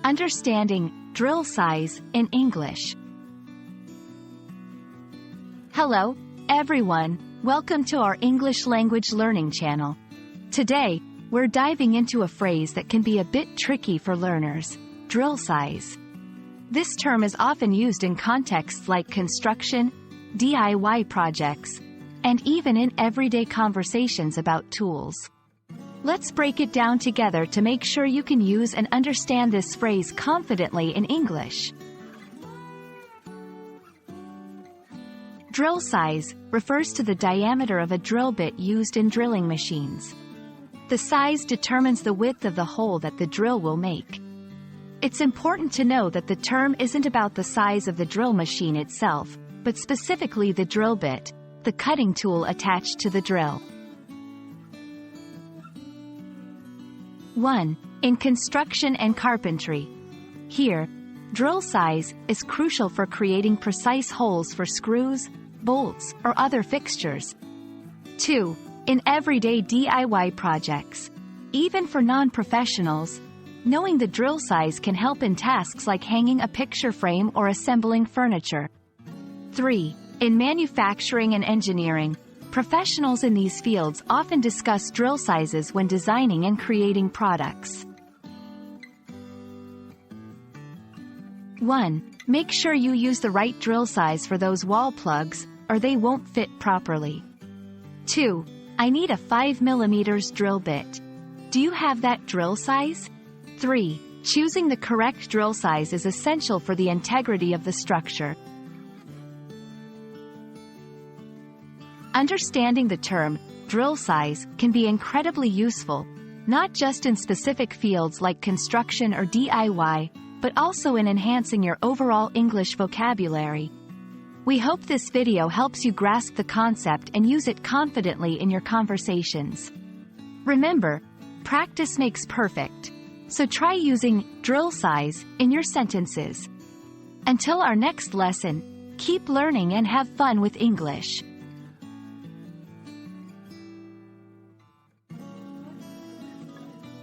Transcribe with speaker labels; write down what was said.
Speaker 1: Understanding drill size in English. Hello, everyone. Welcome to our English language learning channel. Today, we're diving into a phrase that can be a bit tricky for learners: drill size. This term is often used in contexts like construction, DIY projects, and even in everyday conversations about tools. Let's break it down together to make sure you can use and understand this phrase confidently in English. Drill size refers to the diameter of a drill bit used in drilling machines. The size determines the width of the hole that the drill will make. It's important to know that the term isn't about the size of the drill machine itself, but specifically the drill bit, the cutting tool attached to the drill. 1. In construction and carpentry. Here, drill size is crucial for creating precise holes for screws, bolts, or other fixtures. 2. In everyday DIY projects. Even for non-professionals, knowing the drill size can help in tasks like hanging a picture frame or assembling furniture. 3. In manufacturing and engineering. Professionals in these fields often discuss drill sizes when designing and creating products. 1. Make sure you use the right drill size for those wall plugs, or they won't fit properly. 2. I need a 5mm drill bit. Do you have that drill size? 3. Choosing the correct drill size is essential for the integrity of the structure. Understanding the term drill size can be incredibly useful, not just in specific fields like construction or DIY, but also in enhancing your overall English vocabulary. We hope this video helps you grasp the concept and use it confidently in your conversations. Remember, practice makes perfect, so try using drill size in your sentences. Until our next lesson, keep learning and have fun with English.